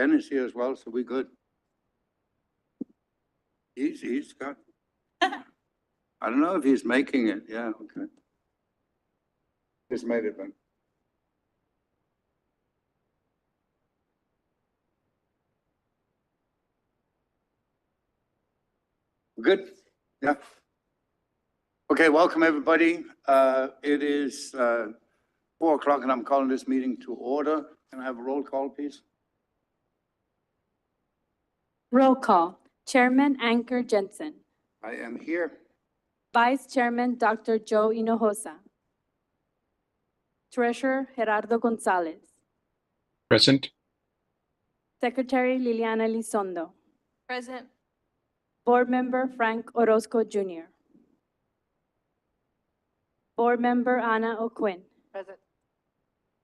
Ken is here as well, so we're good. He's got, I don't know if he's making it. Yeah, okay. He's made it then. Good? Yeah. Okay, welcome everybody. It is 4 o'clock and I'm calling this meeting to order. Can I have a roll call, please? Roll call. Chairman Anker Jensen. I am here. Vice Chairman Dr. Joe Hinojosa. Treasurer Gerardo Gonzalez. Present. Secretary Liliana Lizondo. Present. Board Member Frank Orozco Jr. Board Member Ana O'Quinn. Present.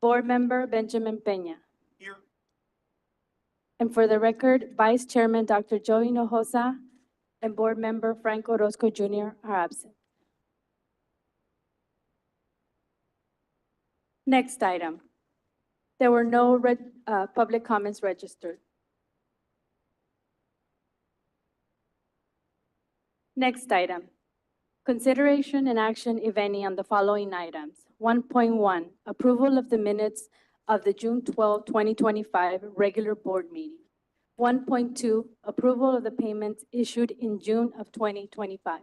Board Member Benjamin Peña. Here. And for the record, Vice Chairman Dr. Joe Hinojosa and Board Member Frank Orozco Jr. are absent. Next item. There were no public comments registered. Next item. Consideration and action, if any, on the following items. 1.1, approval of the minutes of the June 12, 2025 regular board meeting. 1.2, approval of the payments issued in June of 2025.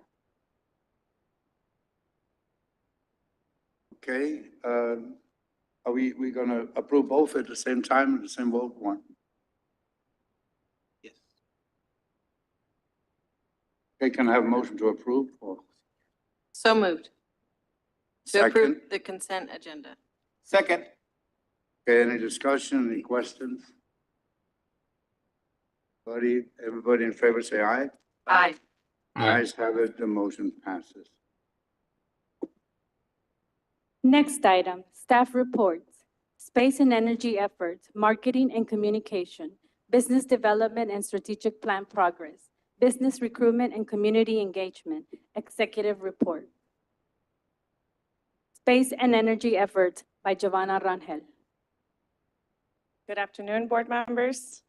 Okay, are we going to approve both at the same time, at the same vote? One. Yes. Okay, can I have a motion to approve? Or So moved. To Second. approve the consent agenda. Second. Okay, any discussion, any questions? Everybody in favor say aye. Aye. Ayes have it, the motion passes. Next item, staff reports, space and energy efforts, marketing and communication, business development and strategic plan progress, business recruitment and community engagement, executive report. Space and energy efforts by Giovanna Rangel. Good afternoon, board members.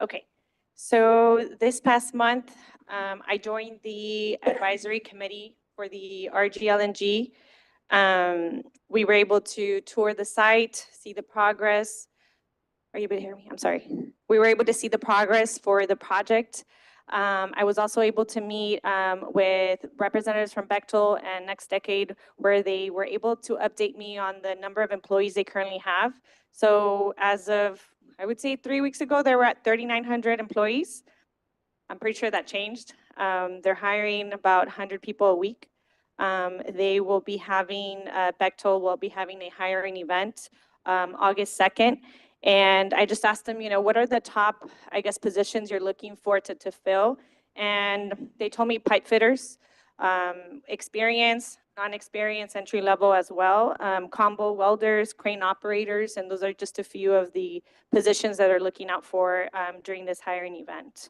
Okay, so this past month, I joined the advisory committee for the RGLNG. We were able to tour the site, see the progress. Are you able to hear me? I'm sorry. We were able to see the progress for the project. I was also able to meet with representatives from Bechtel and Next Decade, where they were able to update me on the number of employees they currently have. So as of, I would say 3 weeks ago, they were at 3,900 employees. I'm pretty sure that changed. They're hiring about 100 people a week. They will be having, Bechtel will be having a hiring event August 2nd. And I just asked them, you know, what are the top, I guess, positions you're looking for to fill? And they told me pipe fitters, experience, non-experience, entry level as well, combo welders, crane operators, and those are just a few of the positions that are looking out for during this hiring event.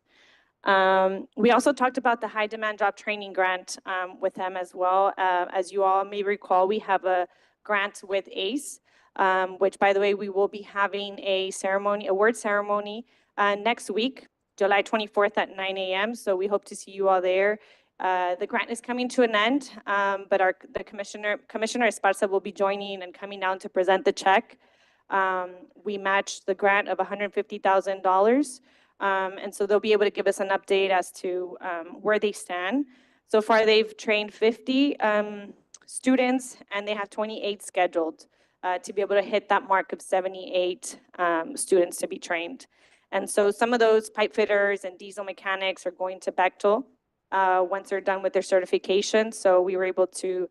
We also talked about the high demand job training grant with them as well. As you all may recall, we have a grant with ACE, which, by the way, we will be having a ceremony, award ceremony next week, July 24th at 9 a.m. So we hope to see you all there. The grant is coming to an end, but the Commissioner Esparza will be joining and coming down to present the check. We matched the grant of $150,000. And so they'll be able to give us an update as to where they stand. So far, they've trained 50 students, and they have 28 scheduled to be able to hit that mark of 78 students to be trained. And so some of those pipe fitters and diesel mechanics are going to Bechtel once they're done with their certification. So we were able to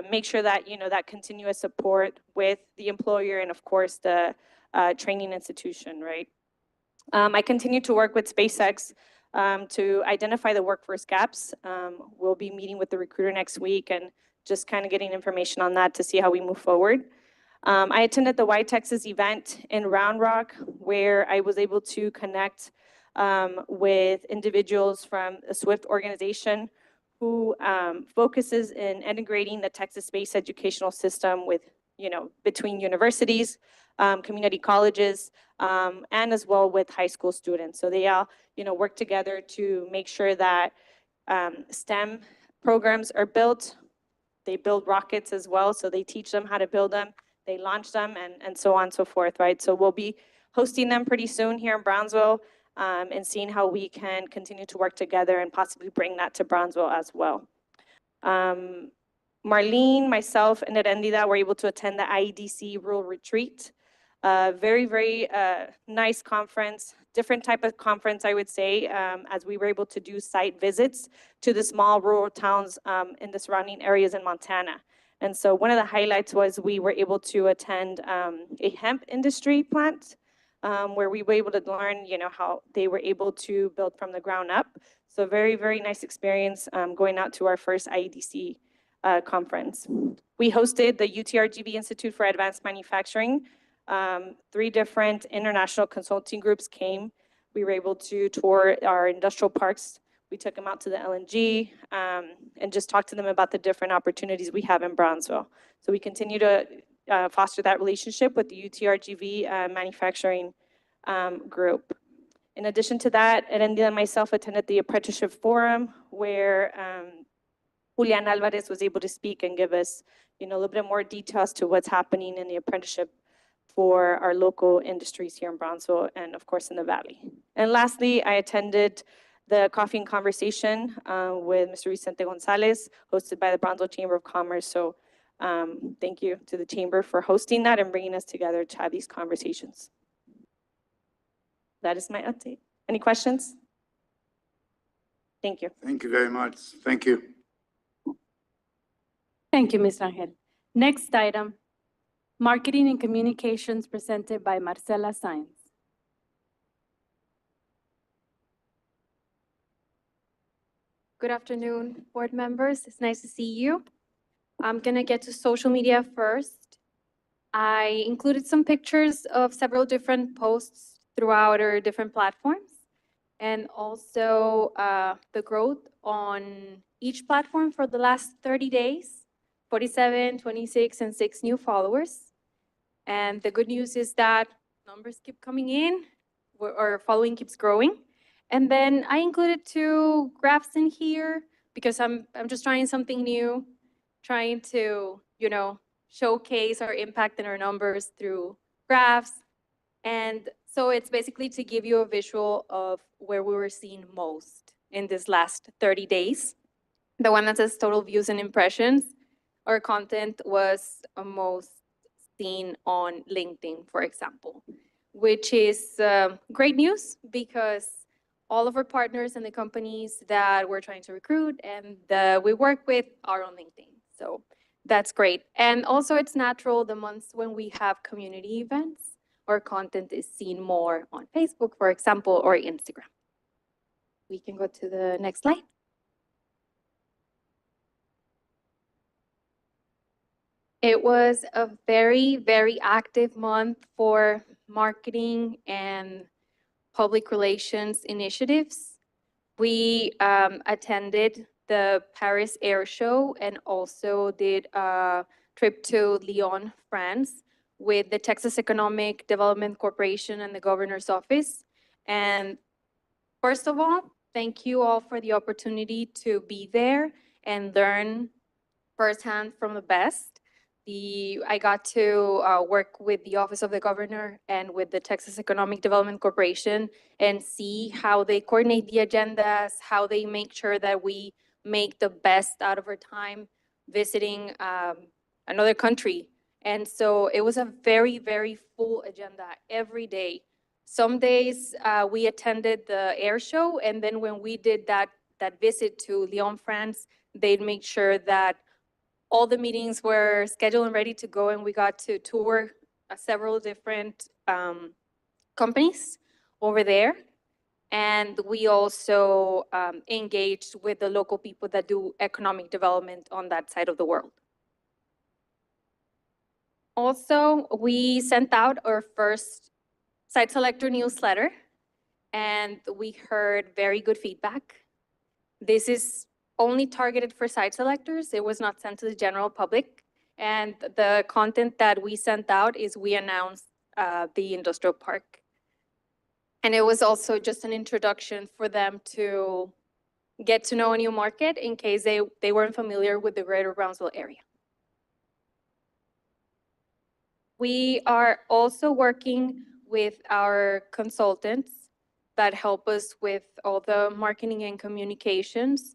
make sure that, you know, that continuous support with the employer and, of course, the training institution, right? I continue to work with SpaceX to identify the workforce gaps. We'll be meeting with the recruiter next week and just kind of getting information on that to see how we move forward. I attended the White Texas event in Round Rock, where I was able to connect with individuals from a SWIFT organization who focuses in integrating the Texas-based educational system with, between universities, community colleges, and as well with high school students. So they all, work together to make sure that STEM programs are built. They build rockets as well, so they teach them how to build them. They launch them and so on and so forth, right? So we'll be hosting them pretty soon here in Brownsville and seeing how we can continue to work together and possibly bring that to Brownsville as well. Marlene, myself, and Erendida were able to attend the IEDC Rural Retreat. Very, very nice conference, different type of conference, I would say, as we were able to do site visits to the small rural towns in the surrounding areas in Montana. And so one of the highlights was we were able to attend a hemp industry plant where we were able to learn, how they were able to build from the ground up. So very, very nice experience going out to our first IEDC conference. We hosted the UTRGV Institute for Advanced Manufacturing. 3 different international consulting groups came. We were able to tour our industrial parks. We took them out to the LNG and just talked to them about the different opportunities we have in Brownsville. So we continue to foster that relationship with the UTRGV manufacturing group. In addition to that, Erendida and myself attended the apprenticeship forum where Julian Alvarez was able to speak and give us, a little bit more details to what's happening in the apprenticeship for our local industries here in Brownsville and of course in the Valley. And lastly, I attended the Coffee and Conversation with Mr. Vicente Gonzalez, hosted by the Brownsville Chamber of Commerce. So thank you to the Chamber for hosting that and bringing us together to have these conversations. That is my update. Any questions? Thank you. Thank you very much. Thank you. Thank you, Ms. Rangel. Next item, Marketing and Communications presented by Marcela Saenz. Good afternoon, board members. It's nice to see you. I'm gonna get to social media first. I included some pictures of several different posts throughout our different platforms and also the growth on each platform for the last 30 days, 47, 26, and 6 new followers. And the good news is that numbers keep coming in, our following keeps growing. And then I included 2 graphs in here because I'm just trying something new, trying to, showcase our impact and our numbers through graphs. And so it's basically to give you a visual of where we were seen most in this last 30 days. The one that says total views and impressions, our content was most seen on LinkedIn, for example, which is great news because all of our partners and the companies that we're trying to recruit and we work with are on LinkedIn. So that's great. And also it's natural the months when we have community events, our content is seen more on Facebook, for example, or Instagram. We can go to the next slide. It was a very, very active month for marketing and public relations initiatives. We attended the Paris Air Show and also did a trip to Lyon, France with the Texas Economic Development Corporation and the Governor's Office. And first of all, thank you all for the opportunity to be there and learn firsthand from the best. I got to work with the Office of the Governor and with the Texas Economic Development Corporation and see how they coordinate the agendas, how they make sure that we make the best out of our time visiting another country. And so it was a very, very full agenda every day. Some days we attended the air show, and then when we did that visit to Lyon, France, they'd make sure that all the meetings were scheduled and ready to go, and we got to tour several different companies over there. And we also engaged with the local people that do economic development on that side of the world. Also, we sent out our first site selector newsletter, and we heard very good feedback. This is only targeted for site selectors. It was not sent to the general public. And the content that we sent out is we announced the industrial park. And it was also just an introduction for them to get to know a new market in case they weren't familiar with the greater Brownsville area. We are also working with our consultants that help us with all the marketing and communications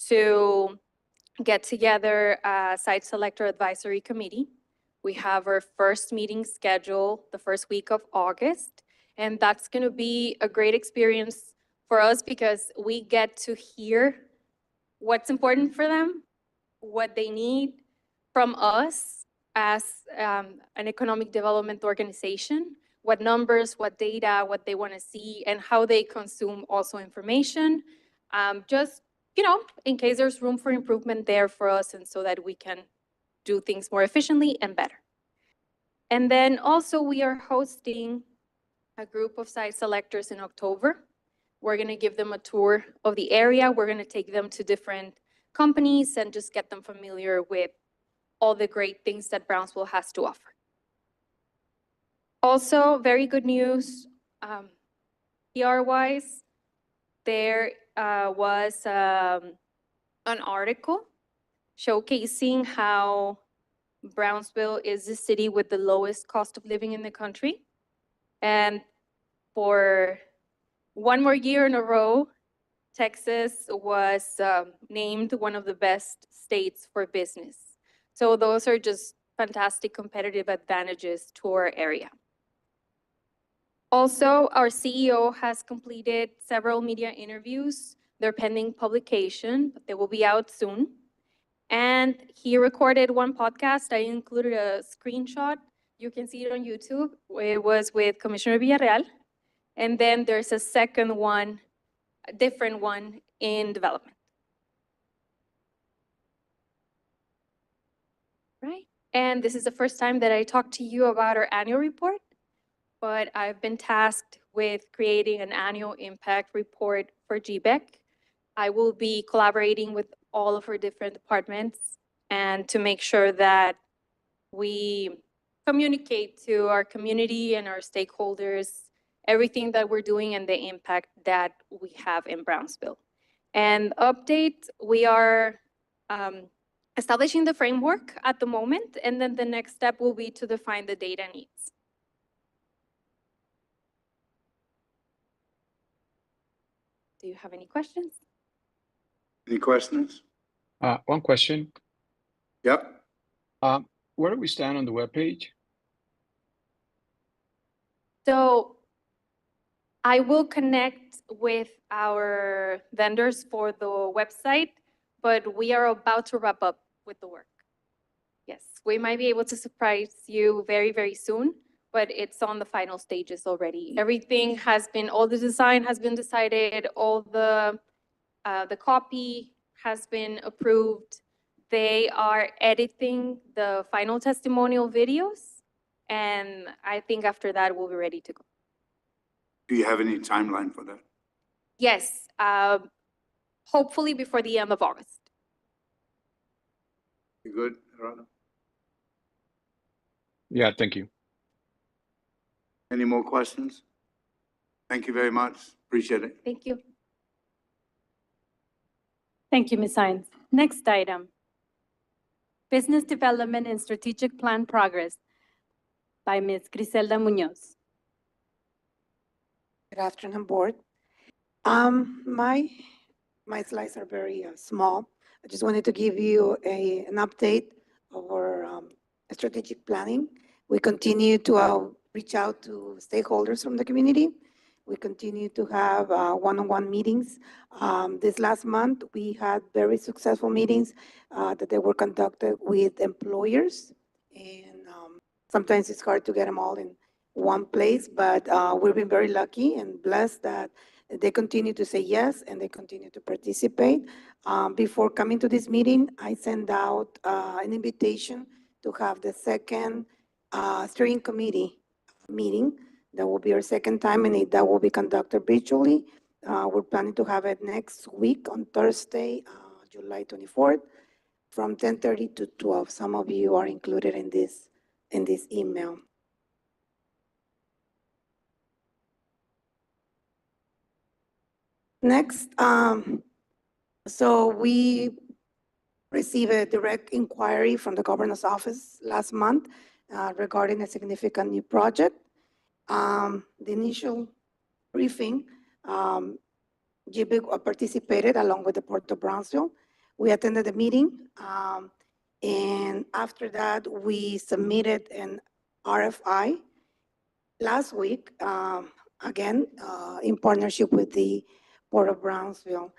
to get together a site selector advisory committee. We have our first meeting scheduled the first week of August, and that's going to be a great experience for us because we get to hear what's important for them, what they need from us as an economic development organization, what numbers, what data, what they want to see, and how they consume also information. Just, in case there's room for improvement there for us and so that we can do things more efficiently and better. And then also we are hosting a group of site selectors in October. We're going to give them a tour of the area. We're going to take them to different companies and just get them familiar with all the great things that Brownsville has to offer. Also, very good news, PR-wise, there was an article showcasing how Brownsville is the city with the lowest cost of living in the country. And for one more year in a row, Texas was named one of the best states for business. So those are just fantastic competitive advantages to our area. Also, our CEO has completed several media interviews. They're pending publication, but they will be out soon. And he recorded one podcast. I included a screenshot. You can see it on YouTube. It was with Commissioner Villarreal. And then there's a second one, a different one in development. Right? And this is the first time that I talk to you about our annual report, but I've been tasked with creating an annual impact report for GBIC. I will be collaborating with all of our different departments and to make sure that we communicate to our community and our stakeholders everything that we're doing and the impact that we have in Brownsville. And update, we are establishing the framework at the moment, and then the next step will be to define the data needs. Do you have any questions? Any questions? One question. Yep. Where do we stand on the webpage? So I will connect with our vendors for the website, but we are about to wrap up with the work. Yes, we might be able to surprise you very, very soon, but it's on the final stages already. Everything has been, all the design has been decided, all the copy has been approved. They are editing the final testimonial videos, and I think after that, we'll be ready to go. Do you have any timeline for that? Yes, hopefully before the end of August. You good, Gerardo? Yeah, thank you. Any more questions? Thank you very much. Appreciate it. Thank you. Thank you, Ms. Hines. Next item. Business Development and Strategic Plan Progress by Ms. Griselda Munoz. Good afternoon, Board. My slides are very small. I just wanted to give you an update of our strategic planning. We continue to reach out to stakeholders from the community. We continue to have one-on-one meetings. This last month, we had very successful meetings that they were conducted with employers. And sometimes it's hard to get them all in one place, but we've been very lucky and blessed that they continue to say yes and they continue to participate. Before coming to this meeting, I sent out an invitation to have the second steering committee meeting. That will be our second time, and that will be conducted virtually. We're planning to have it next week on Thursday, July 24th, from 10:30 to 12. Some of you are included in this email. Next, so we received a direct inquiry from the governor's office last month regarding a significant new project. The initial briefing, GBIC participated along with the Port of Brownsville. We attended the meeting, and after that, we submitted an RFI last week, again, in partnership with the Port of Brownsville.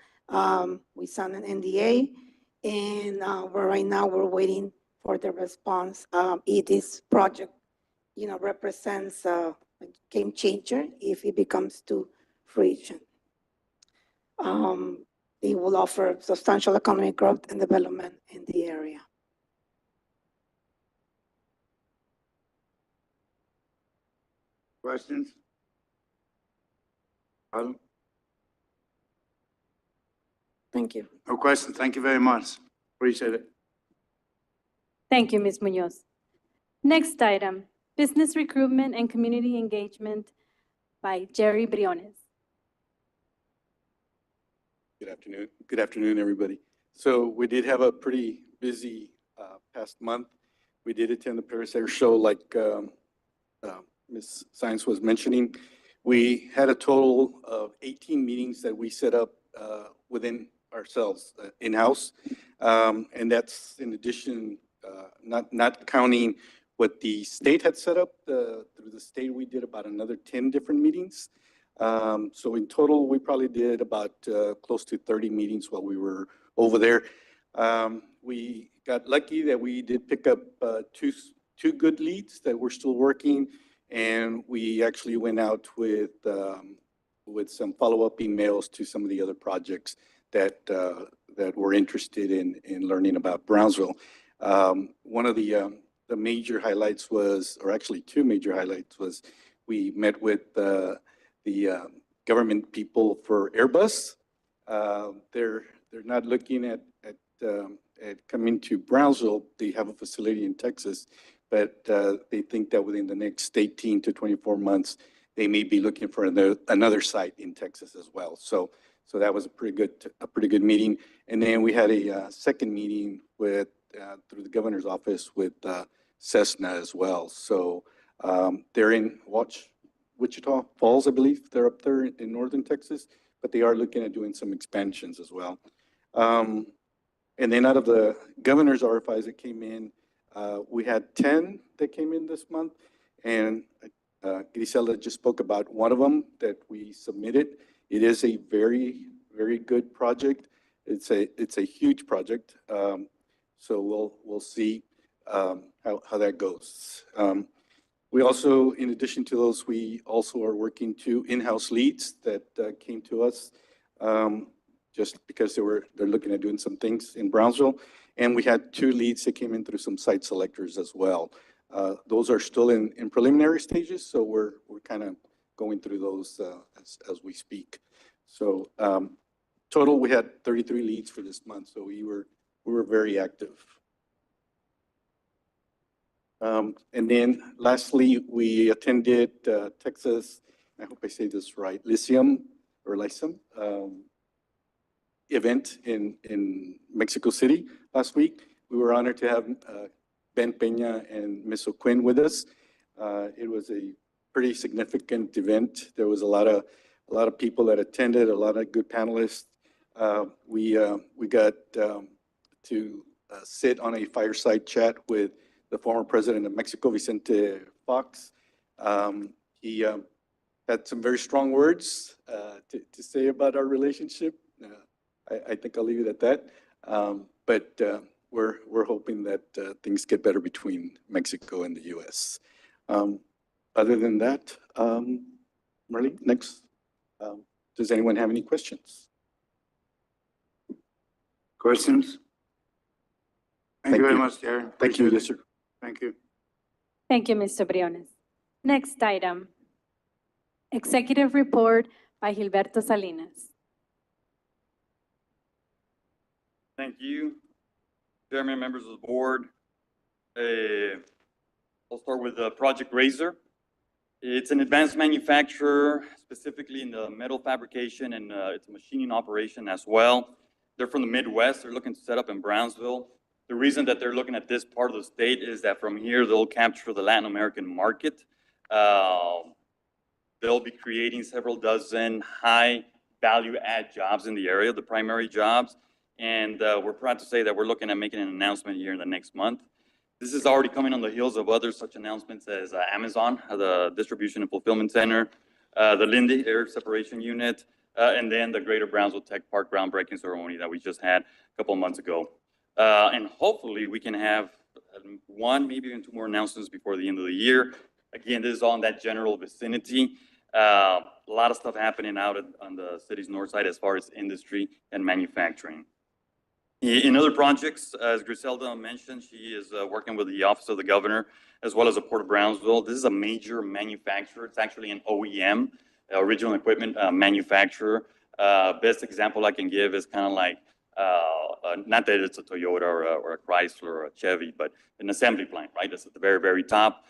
We signed an NDA, and right now we're waiting for the response. If this project, represents a game changer if it becomes to fruition. It will offer substantial economic growth and development in the area. Questions? Pardon? Thank you. No questions. Thank you very much. Appreciate it. Thank you, Ms. Munoz. Next item, business recruitment and community engagement by Jerry Briones. Good afternoon. Good afternoon, everybody. So we did have a pretty busy past month. We did attend the Paris Air Show, like Ms. Science was mentioning. We had a total of 18 meetings that we set up within ourselves in-house. And that's in addition, not counting what the state had set up. Through the state, we did about another 10 different meetings. So in total, we probably did about close to 30 meetings while we were over there. We got lucky that we did pick up two good leads that we're still working, and we actually went out with some follow-up emails to some of the other projects that were interested in learning about Brownsville. One of the major highlights was, or actually two major highlights was, we met with the government people for Airbus. They're not looking at coming to Brownsville. They have a facility in Texas, but they think that within the next 18 to 24 months, they may be looking for another site in Texas as well. So that was a pretty good meeting. And then we had a second meeting with through the governor's office with Cessna as well. So they're in Wichita Falls, I believe. They're up there in northern Texas, but they are looking at doing some expansions as well. And then out of the governor's RFIs that came in, we had 10 that came in this month, and Griselda just spoke about one of them that we submitted. It is a very, very good project. It's a huge project. So we'll see how that goes. We also, in addition to those, we also are working two in-house leads that came to us just because they're looking at doing some things in Brownsville. And we had two leads that came in through some site selectors as well. Those are still in preliminary stages, so we're kind of going through those as we speak. So total, we had 33 leads for this month, so we were very active. And then lastly, we attended Texas, I hope I say this right, Lyceum event in Mexico City last week. We were honored to have Ben Peña and Ms. O'Quinn with us. It was a pretty significant event. There was a lot of people that attended, a lot of good panelists. We got to sit on a fireside chat with the former president of Mexico, Vicente Fox. He had some very strong words to say about our relationship. I think I'll leave it at that. But we're hoping that things get better between Mexico and the U.S. Other than that, Marlene, next. Does anyone have any questions? Questions? Thank you very much, Jerry. Thank you, yes, sir. Thank you. Thank you, Mr. Briones. Next item, executive report by Gilberto Salinas. Thank you, Chairman, members of the board. I'll start with Project Razor. It's an advanced manufacturer, specifically in the metal fabrication, and it's a machining operation as well. They're from the Midwest. They're looking to set up in Brownsville. The reason that they're looking at this part of the state is that from here, they'll capture the Latin American market. They'll be creating several dozen high value add jobs in the area, the primary jobs. And we're proud to say that we're looking at making an announcement here in the next month. This is already coming on the heels of other such announcements as Amazon, the Distribution and Fulfillment Center, the Linde Air Separation Unit, and then the Greater Brownsville Tech Park groundbreaking ceremony that we just had a couple of months ago. And hopefully we can have one, maybe even two more announcements before the end of the year. Again, this is all in that general vicinity. A lot of stuff happening out on the city's north side as far as industry and manufacturing. In other projects, as Griselda mentioned, she is working with the Office of the Governor as well as the Port of Brownsville. This is a major manufacturer. It's actually an OEM, original equipment manufacturer. Best example I can give is kind of like, not that it's a Toyota or a Chrysler or a Chevy, but an assembly plant, right? That's at the very, very top.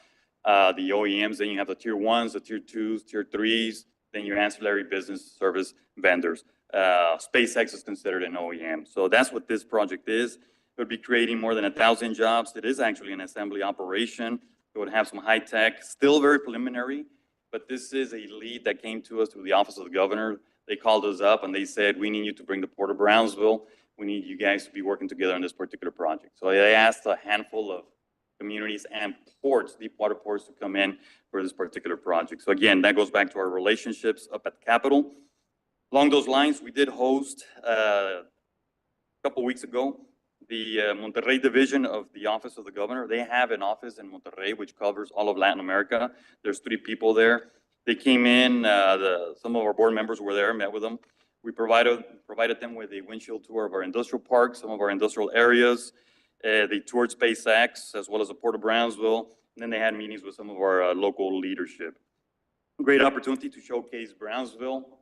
The OEMs, then you have the tier ones, the tier twos, tier threes, then your ancillary business service vendors. SpaceX is considered an OEM. So that's what this project is. It would be creating more than 1,000 jobs. It is actually an assembly operation. It would have some high tech, still very preliminary, but this is a lead that came to us through the Office of the Governor. They called us up and they said, we need you to bring the Port of Brownsville. We need you guys to be working together on this particular project. So they asked a handful of communities and ports, deep water ports, to come in for this particular project. So again, that goes back to our relationships up at the Capitol. Along those lines, we did host a couple weeks ago the Monterrey division of the Office of the Governor. They have an office in Monterrey which covers all of Latin America. There's 3 people there. They came in, some of our board members were there, met with them. We provided them with a windshield tour of our industrial park, some of our industrial areas. They toured SpaceX as well as the Port of Brownsville. And then they had meetings with some of our local leadership. Great opportunity to showcase Brownsville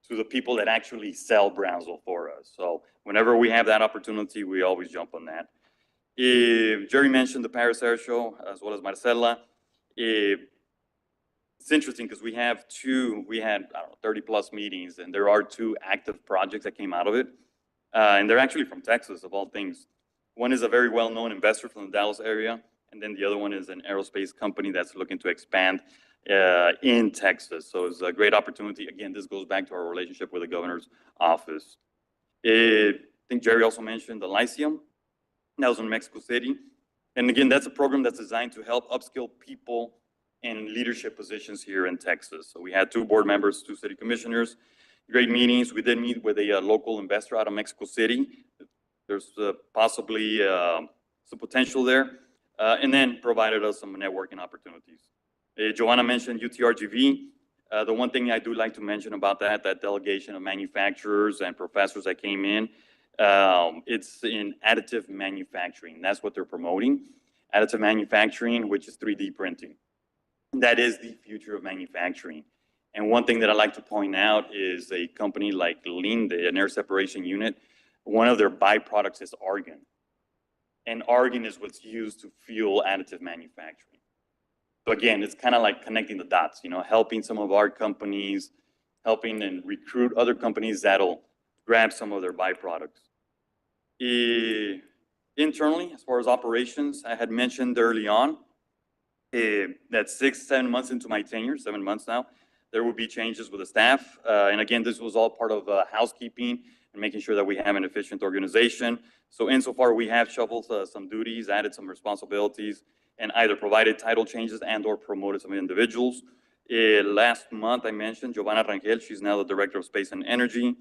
to the people that actually sell Brownsville for us. So whenever we have that opportunity, we always jump on that. Jerry mentioned the Paris Air Show as well as Marcela. It's interesting because we had, I don't know, 30 plus meetings, and there are 2 active projects that came out of it. And they're actually from Texas, of all things. One is a very well-known investor from the Dallas area, and then the other one is an aerospace company that's looking to expand in Texas. So it's a great opportunity. Again, this goes back to our relationship with the governor's office. I think Jerry also mentioned the Lyceum. That was in Mexico City. And again, that's a program that's designed to help upskill people in leadership positions here in Texas. So we had 2 board members, 2 city commissioners, great meetings. We did meet with a local investor out of Mexico City. There's possibly some potential there. And then provided us some networking opportunities. Joanna mentioned UTRGV. The one thing I do like to mention about that delegation of manufacturers and professors that came in, it's in additive manufacturing. That's what they're promoting. Additive manufacturing, which is 3D printing. That is the future of manufacturing. And one thing that I like to point out is a company like Linde, an air separation unit, one of their byproducts is argon. And argon is what's used to fuel additive manufacturing. So again, it's kind of like connecting the dots, helping some of our companies, helping and recruit other companies that'll grab some of their byproducts. Internally, as far as operations, I had mentioned early on that 6-7 months into my tenure, 7 months now, there will be changes with the staff. And again, this was all part of housekeeping and making sure that we have an efficient organization. So insofar, we have shuffled some duties, added some responsibilities, and either provided title changes and or promoted some individuals. Last month, I mentioned Giovanna Rangel. She's now the Director of Space and Energy.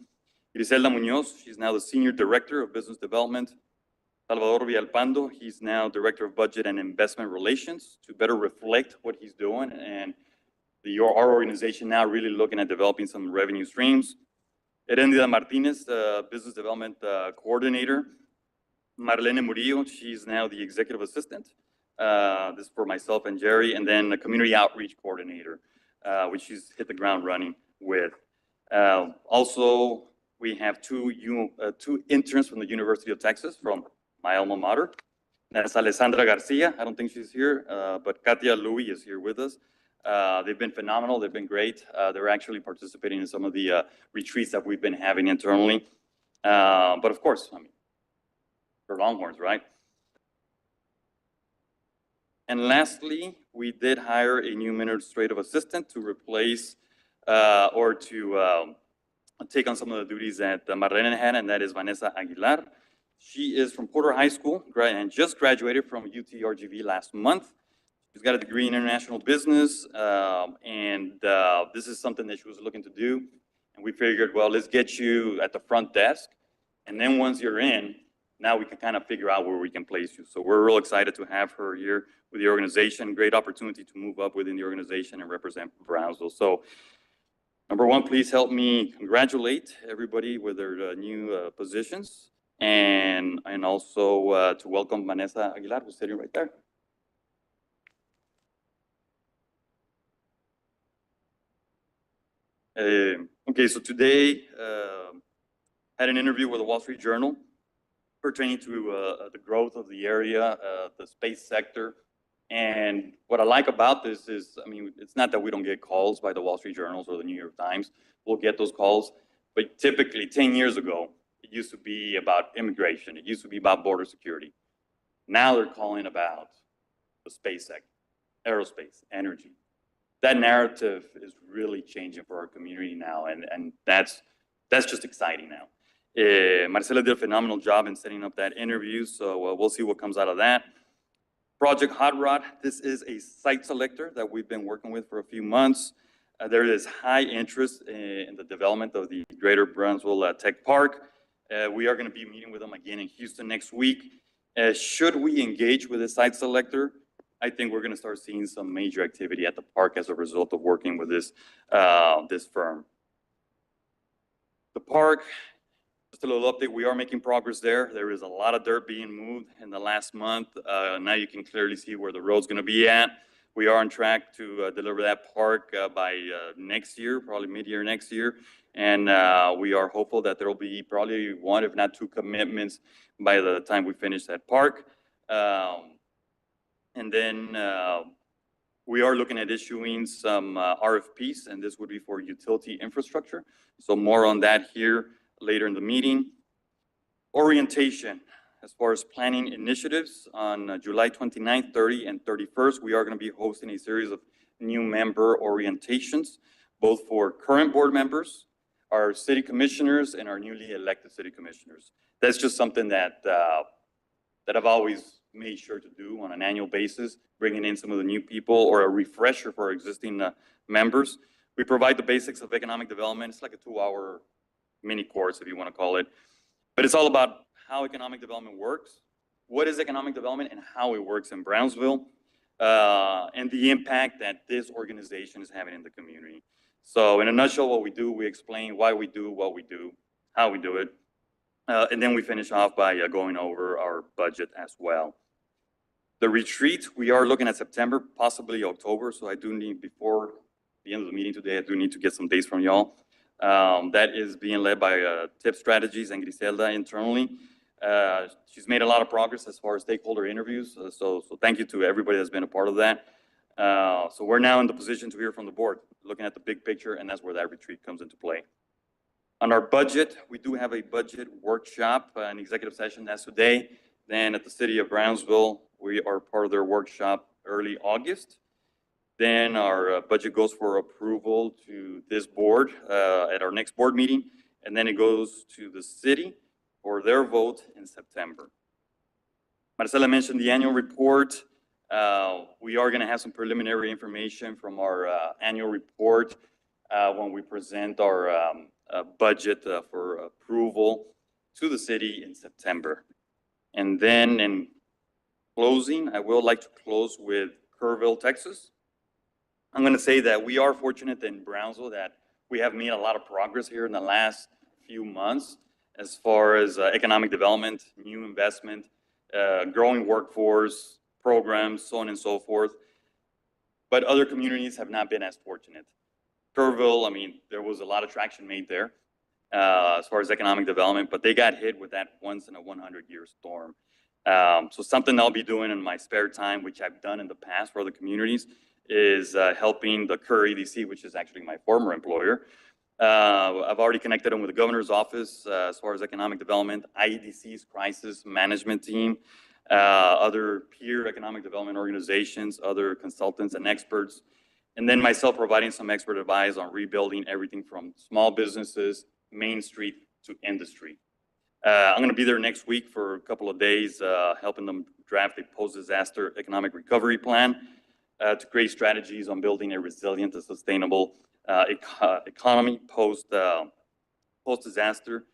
Griselda Munoz, she's now the Senior Director of Business Development. Salvador Villalpando, he's now Director of Budget and Investment Relations to better reflect what he's doing. And our organization now really looking at developing some revenue streams. Erendida Martinez, Business Development Coordinator. Marlene Murillo, she's now the Executive Assistant. This is for myself and Jerry, and then a community outreach coordinator, which she's hit the ground running with. Also, we have two interns from the University of Texas, from my alma mater. That's Alessandra Garcia. I don't think she's here, but Katia Louie is here with us. They've been phenomenal. They've been great. They're actually participating in some of the retreats that we've been having internally. But of course, I mean, for Longhorns, right? And lastly, we did hire a new administrative assistant to replace or to take on some of the duties that Marlene had, and that is Vanessa Aguilar. She is from Porter High School and just graduated from UT RGV last month. She's got a degree in international business, and this is something that she was looking to do. And we figured, well, let's get you at the front desk. And then once you're in, now we can kind of figure out where we can place you. So we're real excited to have her here with the organization. Great opportunity to move up within the organization and represent Brownsville. So number one, please help me congratulate everybody with their new positions. And also to welcome Vanessa Aguilar, who's sitting right there. Okay, so today had an interview with the Wall Street Journal pertaining to the growth of the area, the space sector. And what I like about this is, I mean, it's not that we don't get calls by the Wall Street Journals or the New York Times. We'll get those calls, but typically 10 years ago, it used to be about immigration. It used to be about border security. Now they're calling about the space sector, aerospace, energy. That narrative is really changing for our community now, and that's just exciting now. Marcela did a phenomenal job in setting up that interview, so we'll see what comes out of that. Project Hot Rod, this is a site selector that we've been working with for a few months. There is high interest in the development of the Greater Brownsville Tech Park. We are going to be meeting with them again in Houston next week. Should we engage with a site selector, I think we're going to start seeing some major activity at the park as a result of working with this firm. The park, just a little update, we are making progress there. There is a lot of dirt being moved in the last month. Now you can clearly see where the road's going to be at. We are on track to deliver that park by next year, probably mid-year next year. And we are hopeful that there will be probably one, if not two commitments by the time we finish that park. And then we are looking at issuing some RFPs, and this would be for utility infrastructure. So more on that here later in the meeting. Orientation, as far as planning initiatives, on July 29th, 30, and 31st, we are going to be hosting a series of new member orientations, both for current board members, our city commissioners, and our newly elected city commissioners. That's just something that I've always made sure to do on an annual basis, bringing in some of the new people or a refresher for our existing members. We provide the basics of economic development. It's like a 2-hour mini course, if you want to call it. But it's all about how economic development works, what is economic development, and how it works in Brownsville, and the impact that this organization is having in the community. So in a nutshell, what we do, we explain why we do what we do, how we do it, and then we finish off by going over our budget as well. The retreat, we are looking at September, possibly October, so I do need, before the end of the meeting today, I do need to get some dates from y'all. That is being led by TIP Strategies and Griselda internally. She's made a lot of progress as far as stakeholder interviews, so thank you to everybody that's been a part of that. So we're now in the position to hear from the board, looking at the big picture, and that's where that retreat comes into play. On our budget, we do have a budget workshop, an executive session, that's today. Then at the City of Brownsville, we are part of their workshop early August. Then our budget goes for approval to this board at our next board meeting, and then it goes to the city for their vote in September. Marcela mentioned the annual report. We are going to have some preliminary information from our annual report when we present our budget for approval to the city in September. And then in closing, I would like to close with Kerrville, Texas. I'm going to say that we are fortunate in Brownsville that we have made a lot of progress here in the last few months as far as economic development, new investment, growing workforce, programs, so on and so forth. But other communities have not been as fortunate. Kerrville, I mean, there was a lot of traction made there as far as economic development, but they got hit with that once in a 100-year storm. So something I'll be doing in my spare time, which I've done in the past for other communities, is helping the Kerr EDC, which is actually my former employer. I've already connected them with the governor's office as far as economic development, IEDC's crisis management team, other peer economic development organizations, other consultants and experts, and then myself providing some expert advice on rebuilding everything from small businesses, Main Street to industry. I'm going to be there next week for a couple of days, helping them draft a post-disaster economic recovery plan to create strategies on building a resilient and sustainable economy post-disaster.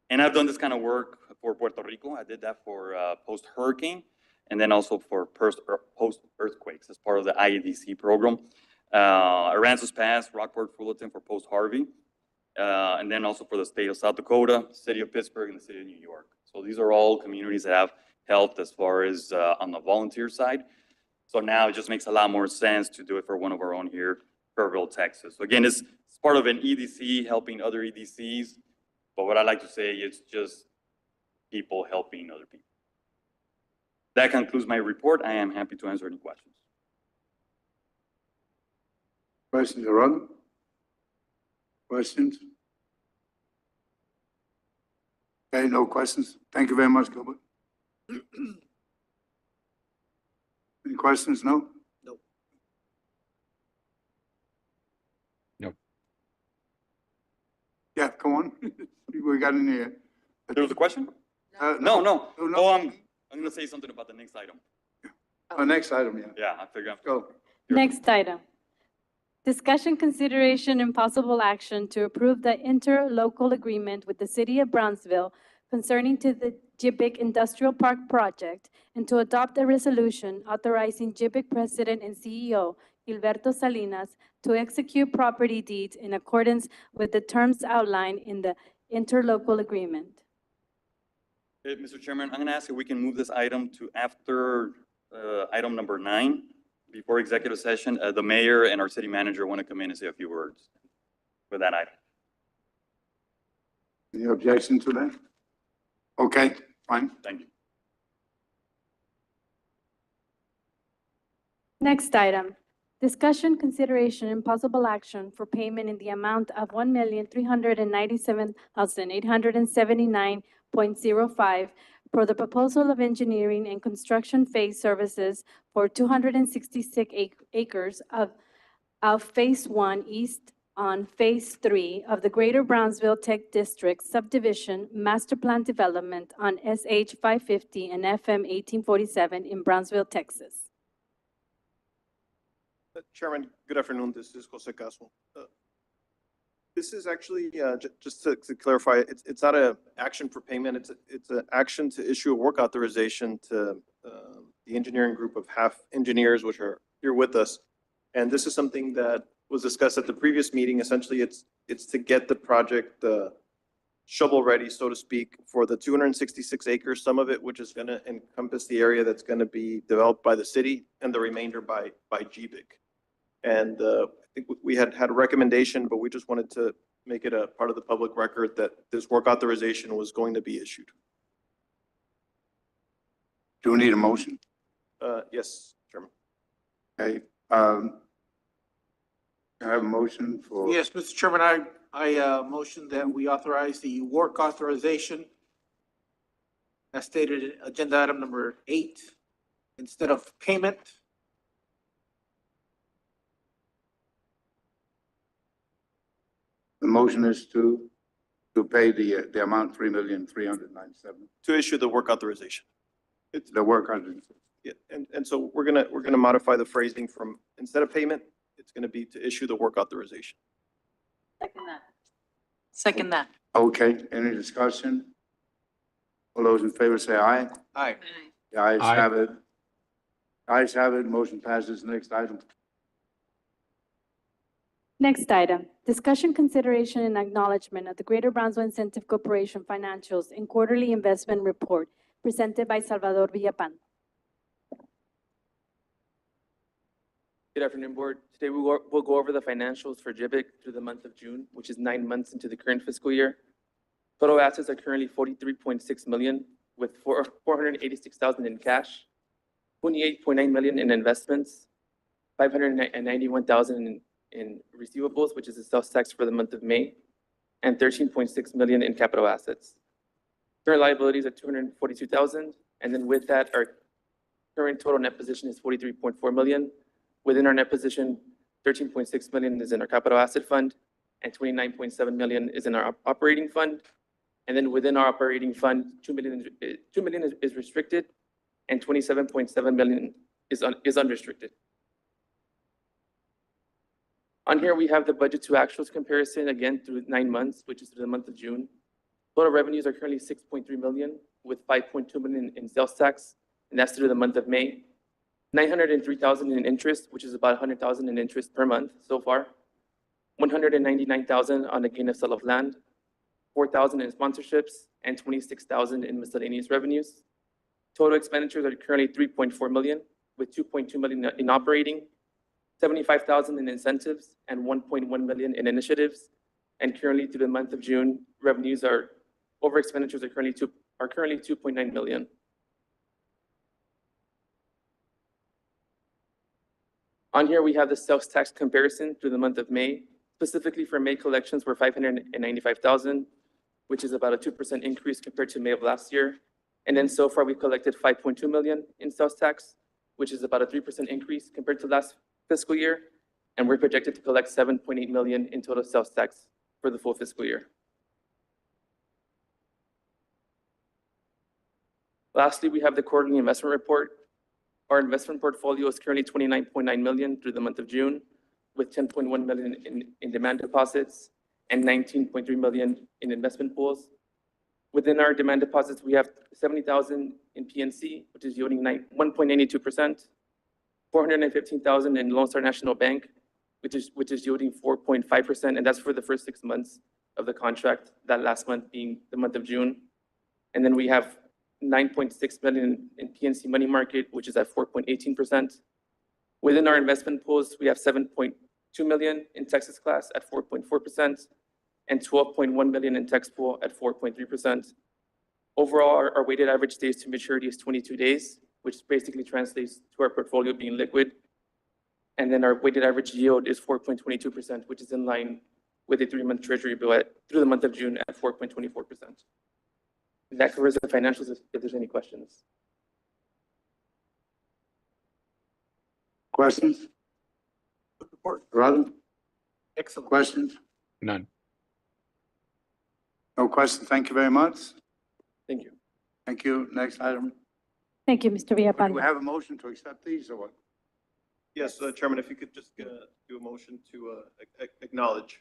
And I've done this kind of work for Puerto Rico. I did that for post-hurricane and then also for post-earthquakes as part of the IEDC program. Aransas Pass, Rockport, Fullerton for post-Harvey. And then also for the state of South Dakota, city of Pittsburgh, and the city of New York. So these are all communities that have helped as far as on the volunteer side. So now it just makes a lot more sense to do it for one of our own here, Kerrville, Texas. So again, it's part of an EDC helping other EDCs. But what I like to say is just people helping other people. That concludes my report. I am happy to answer any questions. Questions are on? Questions? Okay, no questions. Thank you very much, Gilbert. Any questions? No? No. No. Yeah, come on. We got in here. There was a question? No. No. Oh, I'm going to say something about the next item. Next item, yeah. Yeah, I figure. Go. Next item. Discussion, consideration, and possible action to approve the interlocal agreement with the City of Brownsville concerning to the GBIC Industrial Park project and to adopt a resolution authorizing GBIC President and CEO Gilberto Salinas to execute property deeds in accordance with the terms outlined in the interlocal agreement. Hey, Mr. Chairman, I'm going to ask if we can move this item to after item number 9. Before executive session, the mayor and our city manager want to come in and say a few words for that item. Any objection to that? Okay, fine. Thank you. Next item, discussion, consideration, and possible action for payment in the amount of $1,397,879.05 for the proposal of engineering and construction phase services for 266 acres of Phase 1 East on Phase 3 of the Greater Brownsville Tech District Subdivision Master Plan Development on SH 550 and FM 1847 in Brownsville, Texas. Chairman, good afternoon. This is Jose Caso. This is actually, just to clarify, it's not an action for payment. It's an action to issue a work authorization to the engineering group of half engineers, which are here with us. And this is something that was discussed at the previous meeting. Essentially, it's to get the project shovel ready, so to speak, for the 266 acres, some of it which is going to encompass the area that's going to be developed by the city and the remainder by GBIC. And I think we had a recommendation, but we just wanted to make it a part of the public record that this work authorization was going to be issued. Do we need a motion? Yes, Chairman. Okay. I have a motion for. Yes, Mr. Chairman, I motion that we authorize the work authorization as stated in agenda item number 8 instead of payment. The motion is to pay the amount $3,397,000. To issue the work authorization. It's the work authorization. Yeah, and so we're gonna modify the phrasing from instead of payment, it's gonna be to issue the work authorization. Second that. Second that. Okay, any discussion? All those in favor say aye. Aye. The ayes Aye. have it. Ayes have it, motion passes. Next item. Next item, discussion, consideration, and acknowledgement of the Greater Brownsville Incentive Corporation financials and quarterly investment report presented by Salvador Villapan. Good afternoon, Board. Today we'll go over the financials for GBIC through the month of June, which is 9 months into the current fiscal year. Total assets are currently 43.6 million, with 486,000 in cash, 28.9 million in investments, 591,000 in receivables, which is the sales tax for the month of May, and 13.6 million in capital assets. Current liabilities are 242,000, and then with that, our current total net position is 43.4 million. Within our net position, 13.6 million is in our capital asset fund, and 29.7 million is in our operating fund. And then within our operating fund, 2 million is restricted, and 27.7 million is unrestricted. On here, we have the budget to actuals comparison, again, through 9 months, which is through the month of June. Total revenues are currently 6.3 million, with 5.2 million in sales tax, and that's through the month of May. 903,000 in interest, which is about 100,000 in interest per month so far. 199,000 on the gain of sale of land, 4,000 in sponsorships, and 26,000 in miscellaneous revenues. Total expenditures are currently 3.4 million, with 2.2 million in operating, 75,000 in incentives, and 1.1 million in initiatives. And currently through the month of June, revenues are over expenditures are currently 2.9 million. On here, we have the sales tax comparison through the month of May. Specifically for May, collections were 595,000, which is about a 2% increase compared to May of last year. And then so far, we collected 5.2 million in sales tax, which is about a 3% increase compared to last fiscal year. And we're projected to collect 7.8 million in total sales tax for the full fiscal year. Lastly, we have the quarterly investment report. Our investment portfolio is currently 29.9 million through the month of June, with 10.1 million in demand deposits and 19.3 million in investment pools. Within our demand deposits, we have 70,000 in PNC, which is yielding 1.92%, 415,000 in Lone Star National Bank, which is yielding 4.5%, and that's for the first 6 months of the contract, that last month being the month of June. And then we have 9.6 million in PNC money market, which is at 4.18%. Within our investment pools, we have 7.2 million in Texas class at 4.4% and 12.1 million in Tex pool at 4.3%. Overall, our weighted average days to maturity is 22 days, which basically translates to our portfolio being liquid. And then our weighted average yield is 4.22%, which is in line with a 3-month treasury bill through the month of June at 4.24%. That covers the financials if there's any questions. Questions? Report. Rod, Excellent. questions? None. No questions. Thank you very much. Thank you. Thank you. Next item. Thank you, Mr. Do we Villapalma. have a motion to accept these or what? Yes, Chairman, if you could just do a motion to acknowledge.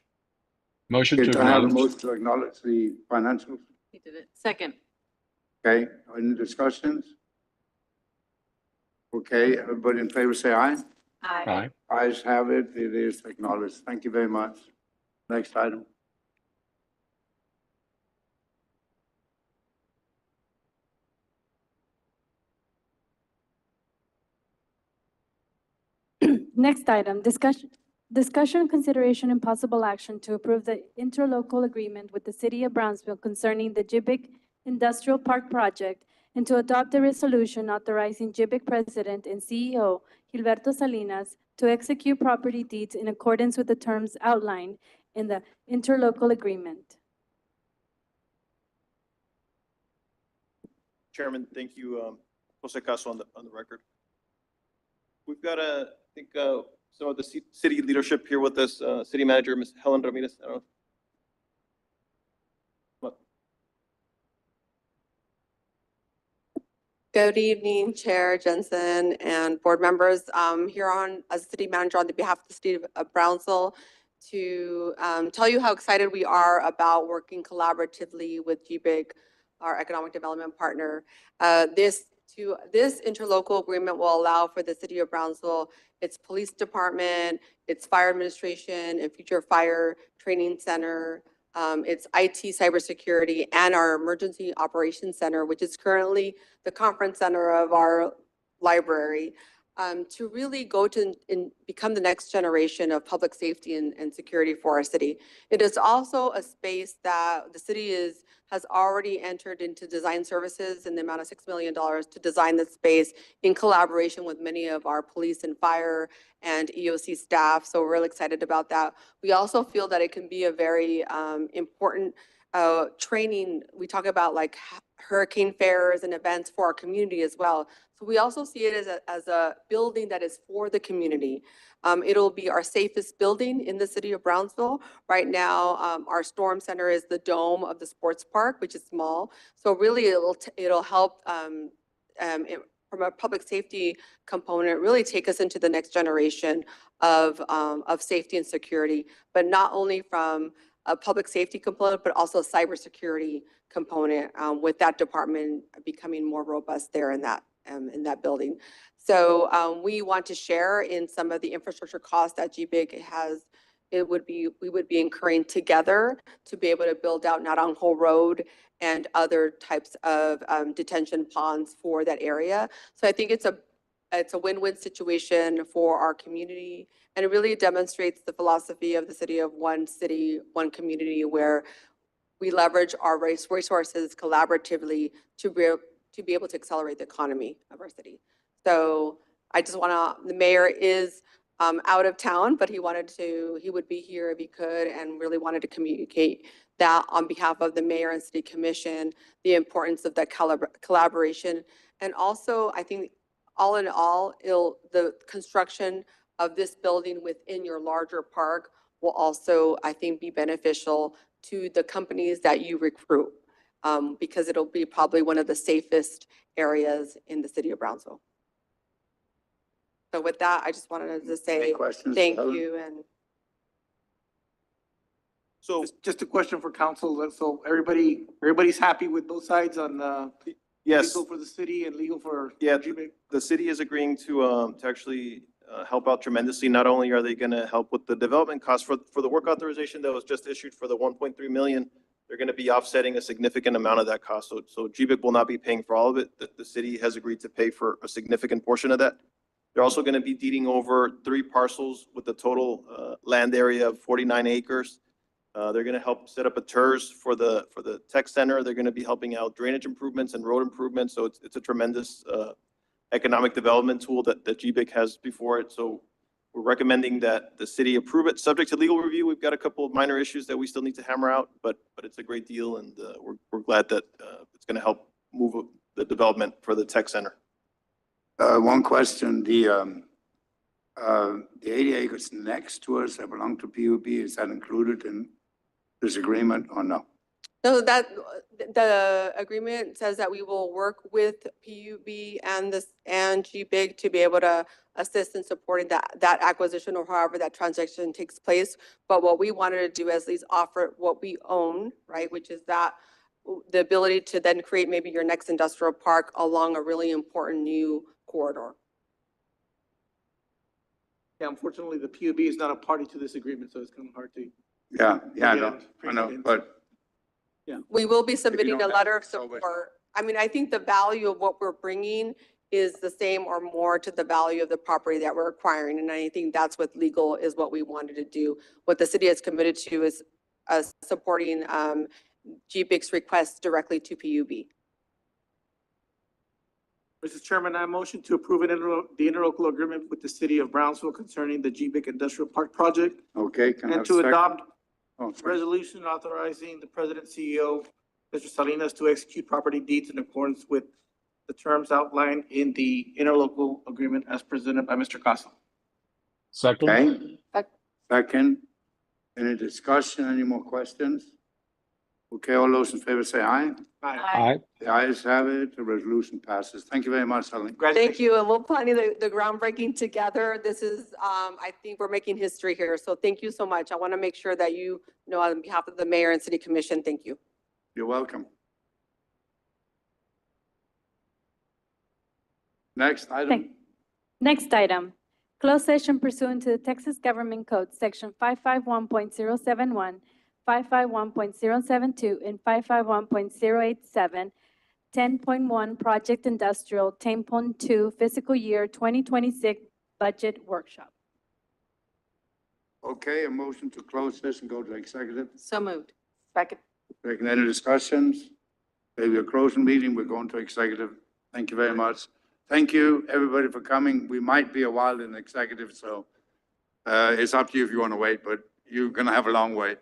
Motion to Okay, I have a acknowledge. motion to acknowledge the financials. He did it. Second. Okay, any discussions? Okay, everybody in favor say aye. Aye. Ayes have it. It is acknowledged. Thank you very much. Next item. Next item, discussion, consideration, and possible action to approve the interlocal agreement with the City of Brownsville concerning the GBIC Industrial Park Project and to adopt a resolution authorizing GBIC President and CEO Gilberto Salinas to execute property deeds in accordance with the terms outlined in the interlocal agreement. Chairman, thank you, Jose Caso on the record. We've got, I think, some of the city leadership here with us, City Manager, Ms. Helen Ramirez. I don't know. Good evening, Chair Jensen and board members. Here on as City Manager on the behalf of the City of Brownsville to tell you how excited we are about working collaboratively with GBIC, our economic development partner. This interlocal agreement will allow for the City of Brownsville, its police department, its fire administration and future fire training center, its IT cybersecurity, and our emergency operations center, which is currently the conference center of our library, to really go to and become the next generation of public safety and security for our city. It is also a space that the city has already entered into design services in the amount of $6 million to design this space in collaboration with many of our police and fire and EOC staff. So we're really excited about that. We also feel that it can be a very important training. We talk about like hurricane fairs and events for our community as well. So we also see it as a building that is for the community. It'll be our safest building in the city of Brownsville. Right now, our storm center is the dome of the sports park, which is small. So really it'll help from a public safety component, really take us into the next generation of safety and security, but not only from a public safety component, but also a cybersecurity component with that department becoming more robust there in that building. So we want to share in some of the infrastructure costs that GBIC has. We would be incurring together to be able to build out Naranjo Road and other types of detention ponds for that area. So I think it's a win-win situation for our community, and it really demonstrates the philosophy of the city of one city, one community, where we leverage our resources collaboratively to be able to accelerate the economy of our city. So I just the mayor is out of town, but he would be here if he could, and really wanted to communicate that on behalf of the mayor and city commission, the importance of that collaboration. And also, I think all in all, the construction of this building within your larger park will also, I think, be beneficial to the companies that you recruit, because it'll be probably one of the safest areas in the city of Brownsville. So with that, I just wanted to say thank you. And So just a question for council. So everybody's happy with both sides on Yes. legal for the city and legal for Yeah, GBIC? the city is agreeing to actually help out tremendously. Not only are they going to help with the development costs for the work authorization that was just issued for the 1.3 million, they're going to be offsetting a significant amount of that cost. So GBIC will not be paying for all of it. The city has agreed to pay for a significant portion of that. They're also going to be deeding over 3 parcels with a total land area of 49 acres. They're going to help set up a TERS for the tech center. They're going to be helping out drainage improvements and road improvements. So it's a tremendous economic development tool that GBIC has before it. So we're recommending that the city approve it, subject to legal review. We've got a couple of minor issues that we still need to hammer out, but it's a great deal, and we're glad that it's going to help move the development for the tech center. One question, the 80 acres next to us that belong to PUB, is that included in this agreement or no? so that the agreement says that we will work with PUB and GBIC to be able to assist in supporting that acquisition or however that transaction takes place. But what we wanted to do is at least offer what we own, right, which is that the ability to then create maybe your next industrial park along a really important new corridor. Yeah, unfortunately, the PUB is not a party to this agreement, so it's kind of hard to. Yeah, I know, but We will be submitting a don't have letter of it, so support. I mean, I think the value of what we're bringing is the same or more to the value of the property that we're acquiring. And I think that's what legal is what we wanted to do. What the city has committed to is supporting GBIC's request directly to PUB. Mr. Chairman, I motion to approve the interlocal agreement with the city of Brownsville concerning the GBIC Industrial Park project, okay, can I have and a to second? adopt Oh, sorry. resolution authorizing the president CEO, Mr. Salinas, to execute property deeds in accordance with the terms outlined in the interlocal agreement as presented by Mr. Casa. Second. Okay. Second, any discussion, any more questions? Okay, all those in favor say aye. Aye. Aye. The ayes have it, the resolution passes. Thank you very much, Helen. Thank you, and we'll planning the groundbreaking together. This is, I think we're making history here, so thank you so much. I want to make sure that you know on behalf of the mayor and city commission, thank you. You're welcome. Next item. Next item, closed session pursuant to the Texas Government Code, Section 551.071, 551.072, and 551.087 10.1 Project Industrial, 10.2 Fiscal Year 2026 Budget Workshop. Okay, a motion to close this and go to executive. So moved. Second. Taking any discussions? Okay, we're closing meeting, we're going to executive. Thank you very much. Thank you, everybody, for coming. We might be a while in executive, so it's up to you if you want to wait, but you're going to have a long wait.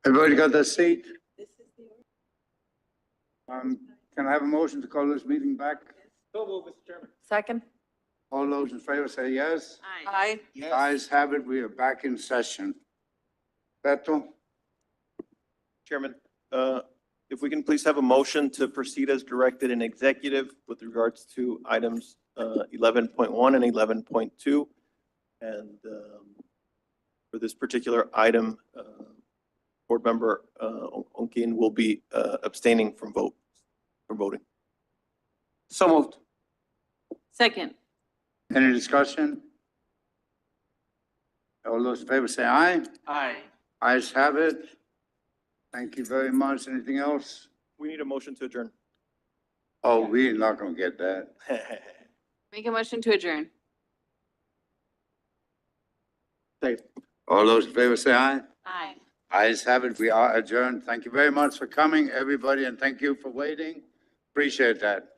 Everybody got their seat? Can I have a motion to call this meeting back? So move, Mr. Chairman. Second? All those in favor say yes. Aye. Yes. Ayes have it. We are back in session. Beto? Chairman, if we can please have a motion to proceed as directed in executive with regards to items 11.1 and 11.2. And for this particular item, Board Member Onkin will be abstaining from voting. So moved. Second? Any discussion? All those in favor say aye. Aye. Ayes have it. Thank you very much. Anything else? We need a motion to adjourn. Oh, we're not gonna get that. Make a motion to adjourn. All those in favor say aye. Aye. Ayes have it. We are adjourned. Thank you very much for coming, everybody, and thank you for waiting. Appreciate that.